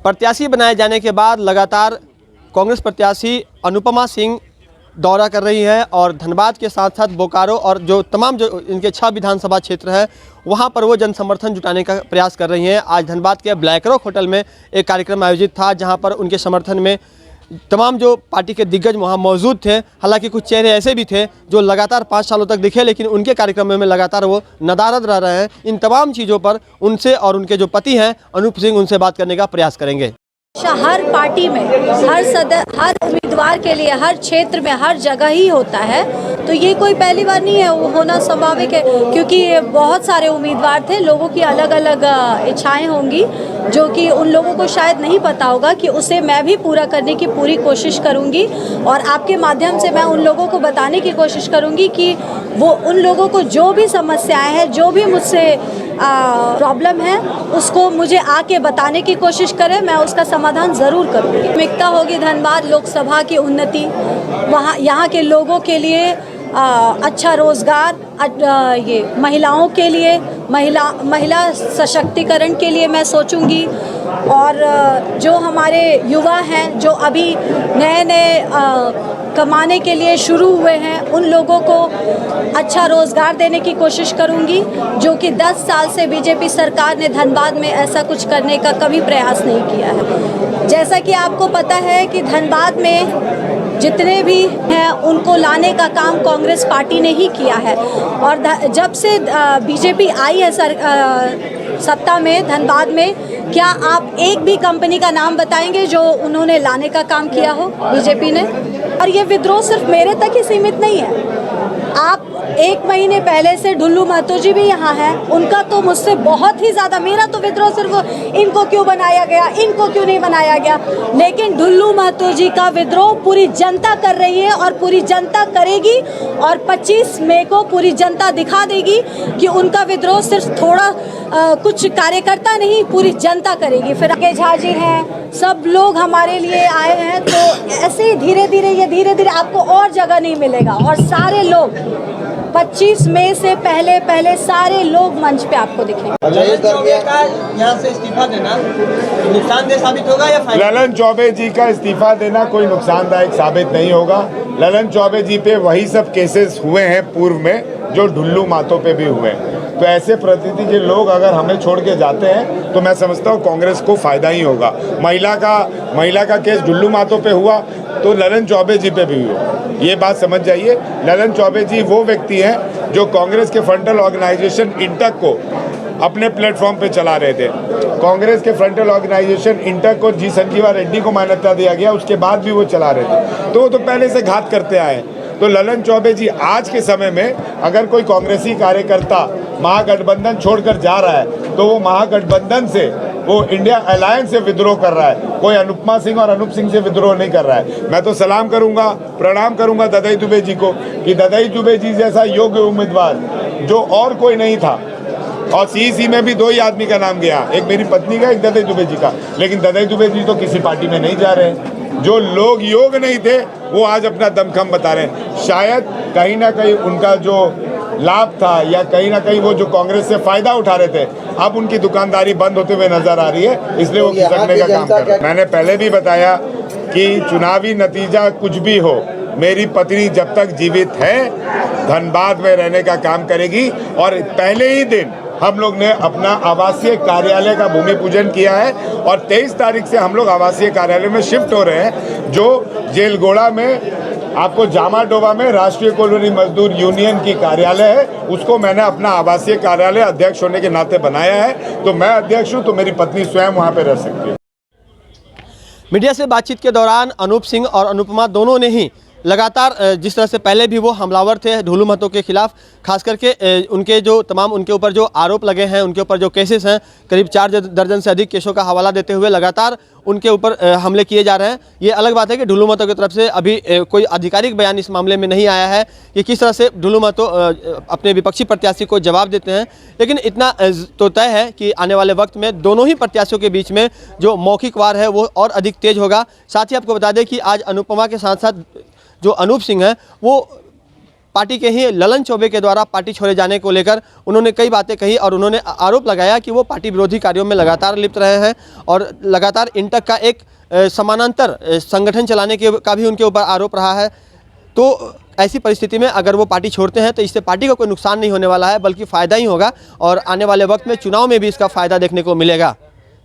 प्रत्याशी बनाए जाने के बाद लगातार कांग्रेस प्रत्याशी अनुपमा सिंह दौरा कर रही है और धनबाद के साथ साथ बोकारो और जो तमाम जो इनके 6 विधानसभा क्षेत्र है वहां पर वो जनसमर्थन जुटाने का प्रयास कर रही हैं। आज धनबाद के ब्लैक रॉक होटल में एक कार्यक्रम आयोजित था जहां पर उनके समर्थन में तमाम जो पार्टी के दिग्गज वहां मौजूद थे। हालांकि कुछ चेहरे ऐसे भी थे जो लगातार 5 सालों तक दिखे, लेकिन उनके कार्यक्रमों में लगातार वो नदारद रह रहे हैं। इन तमाम चीज़ों पर उनसे और उनके जो पति हैं अनूप सिंह, उनसे बात करने का प्रयास करेंगे। हर पार्टी में हर उम्मीदवार के लिए हर क्षेत्र में हर जगह ही होता है, तो ये कोई पहली बार नहीं है, वो होना स्वाभाविक है क्योंकि बहुत सारे उम्मीदवार थे। लोगों की अलग अलग इच्छाएं होंगी जो कि उन लोगों को शायद नहीं पता होगा कि उसे मैं भी पूरा करने की पूरी कोशिश करूंगी और आपके माध्यम से मैं उन लोगों को बताने की कोशिश करूंगी कि वो उन लोगों को जो भी समस्याएं हैं, जो भी मुझसे प्रॉब्लम है, उसको मुझे आके बताने की कोशिश करें, मैं उसका समाधान ज़रूर करूँगी। प्राथमिकता होगी धनबाद लोकसभा की उन्नति, वहाँ यहाँ के लोगों के लिए अच्छा रोज़गार, ये महिलाओं के लिए महिला सशक्तिकरण के लिए मैं सोचूंगी और जो हमारे युवा हैं जो अभी नए कमाने के लिए शुरू हुए हैं उन लोगों को अच्छा रोज़गार देने की कोशिश करूंगी, जो कि 10 साल से बीजेपी सरकार ने धनबाद में ऐसा कुछ करने का कभी प्रयास नहीं किया है। जैसा कि आपको पता है कि धनबाद में जितने भी हैं उनको लाने का काम कांग्रेस पार्टी ने ही किया है और जब से बीजेपी आई है सत्ता में धनबाद में, क्या आप एक भी कंपनी का नाम बताएंगे जो उन्होंने लाने का काम किया हो बीजेपी ने? और ये विद्रोह सिर्फ मेरे तक ही सीमित नहीं है। आप 1 महीने पहले से ढुल्लू महतो जी भी यहाँ हैं, उनका तो मुझसे बहुत ही ज़्यादा, मेरा तो विद्रोह सिर्फ इनको क्यों बनाया गया, इनको क्यों नहीं बनाया गया, लेकिन ढुल्लू महतो जी का विद्रोह पूरी जनता कर रही है और पूरी जनता करेगी और 25 मई को पूरी जनता दिखा देगी कि उनका विद्रोह सिर्फ थोड़ा कुछ कार्यकर्ता नहीं, पूरी जनता करेगी। फिर आगे झा जी हैं, सब लोग हमारे लिए आए हैं, तो ऐसे ही धीरे धीरे आपको और जगह नहीं मिलेगा और सारे लोग 25 मई से पहले सारे लोग मंच पे आपको दिखेंगे। यहाँ से इस्तीफा देना नुकसानदेह साबित होगा या फायदा? ललन चौबे जी का इस्तीफा देना कोई नुकसानदायक साबित नहीं होगा। ललन चौबे जी पे वही सब केसेस हुए हैं पूर्व में जो ढुल्लू महतो पे भी हुए हैं, तो ऐसे प्रकृति के लोग अगर हमें छोड़ के जाते हैं तो मैं समझता हूँ कांग्रेस को फायदा ही होगा। महिला का केस ढुल्लू महतो पे हुआ तो ललन चौबे जी पे भी हुआ, ये बात समझ जाइए। ललन चौबे जी वो व्यक्ति हैं जो कांग्रेस के फ्रंटल ऑर्गेनाइजेशन इंटक को अपने प्लेटफॉर्म पे चला रहे थे। कांग्रेस के फ्रंटल ऑर्गेनाइजेशन इंटक को जी संजीवा रेड्डी को मान्यता दिया गया, उसके बाद भी वो चला रहे थे, तो वो तो पहले से घात करते आए। तो ललन चौबे जी आज के समय में अगर कोई कांग्रेसी कार्यकर्ता महागठबंधन छोड़कर जा रहा है तो वो महागठबंधन से, वो इंडिया अलायंस से विद्रोह कर रहा है, कोई अनुपमा सिंह और अनूप सिंह से विद्रोह नहीं कर रहा है। मैं तो सलाम करूंगा, प्रणाम करूंगा ददाई दुबे जी को कि ददाई दुबे जी जैसा योग्य उम्मीदवार जो और कोई नहीं था, और सीईसी में भी 2 ही आदमी का नाम गया, एक मेरी पत्नी का, एक ददाई दुबे जी का, लेकिन ददाई दुबे जी तो किसी पार्टी में नहीं जा रहे हैं। जो लोग योग्य नहीं थे वो आज अपना दमखम बता रहे हैं। शायद कहीं ना कहीं उनका जो लाभ था या कहीं ना कहीं वो जो कांग्रेस से फायदा उठा रहे थे, अब उनकी दुकानदारी बंद होते हुए नजर आ रही है, इसलिए वो खिसकने का काम कर रहे हैं। मैंने पहले भी बताया कि चुनावी नतीजा कुछ भी हो, मेरी पत्नी जब तक जीवित है धनबाद में रहने का काम करेगी और पहले ही दिन हम लोग ने अपना आवासीय कार्यालय का भूमि पूजन किया है और 23 तारीख से हम लोग आवासीय कार्यालय में शिफ्ट हो रहे हैं, जो जेलगोड़ा में आपको जामाडोवा में राष्ट्रीय कॉलोनी मजदूर यूनियन की कार्यालय है, उसको मैंने अपना आवासीय कार्यालय अध्यक्ष होने के नाते बनाया है। तो मैं अध्यक्ष हूँ तो मेरी पत्नी स्वयं वहाँ पे रह सकती है। मीडिया से बातचीत के दौरान अनूप सिंह और अनुपमा दोनों ने ही लगातार जिस तरह से पहले भी वो हमलावर थे ढुल्लू महतो के खिलाफ, खास करके उनके जो तमाम उनके ऊपर जो आरोप लगे हैं, उनके ऊपर जो केसेस हैं, करीब 4 दर्जन से अधिक केसों का हवाला देते हुए लगातार उनके ऊपर हमले किए जा रहे हैं। ये अलग बात है कि ढुल्लू महतो की तरफ से अभी कोई आधिकारिक बयान इस मामले में नहीं आया है कि किस तरह से ढुल्लू महतो अपने विपक्षी प्रत्याशी को जवाब देते हैं, लेकिन इतना तो तय है कि आने वाले वक्त में दोनों ही प्रत्याशियों के बीच में जो मौखिक वार है वो और अधिक तेज होगा। साथ ही आपको बता दें कि आज अनुपमा के साथ साथ जो अनूप सिंह हैं वो पार्टी के ही ललन चौबे के द्वारा पार्टी छोड़े जाने को लेकर उन्होंने कई बातें कही और उन्होंने आरोप लगाया कि वो पार्टी विरोधी कार्यों में लगातार लिप्त रहे हैं और लगातार इंटक का एक समानांतर संगठन चलाने के का भी उनके ऊपर आरोप रहा है। तो ऐसी परिस्थिति में अगर वो पार्टी छोड़ते हैं तो इससे पार्टी का कोई नुकसान नहीं होने वाला है, बल्कि फ़ायदा ही होगा और आने वाले वक्त में चुनाव में भी इसका फ़ायदा देखने को मिलेगा।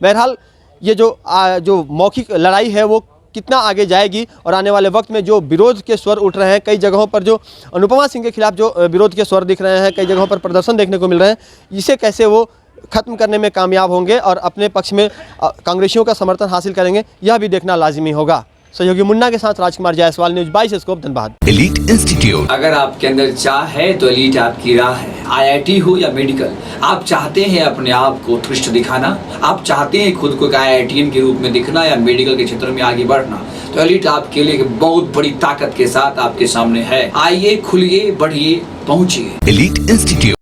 बहरहाल ये जो मौखिक लड़ाई है वो कितना आगे जाएगी और आने वाले वक्त में जो विरोध के स्वर उठ रहे हैं, कई जगहों पर जो अनुपमा सिंह के खिलाफ जो विरोध के स्वर दिख रहे हैं, कई जगहों पर प्रदर्शन देखने को मिल रहे हैं, इसे कैसे वो खत्म करने में कामयाब होंगे और अपने पक्ष में कांग्रेसियों का समर्थन हासिल करेंगे, यह भी देखना लाजिमी होगा। सहयोगी मुन्ना के साथ Rajkumar Jaiswal, news 22 scope, Dhanbad. Elite institute, अगर आपके अंदर चाह है तो एलीट आपकी राह है। IIT हो या मेडिकल, आप चाहते हैं अपने आप को उत्कृष्ट दिखाना, आप चाहते हैं खुद को एक IITian के रूप में दिखना या मेडिकल के क्षेत्र में आगे बढ़ना, तो एलीट आपके लिए एक बहुत बड़ी ताकत के साथ आपके सामने है। आइए, खुलिए, बढ़िए, पहुंचिए। Elite institute.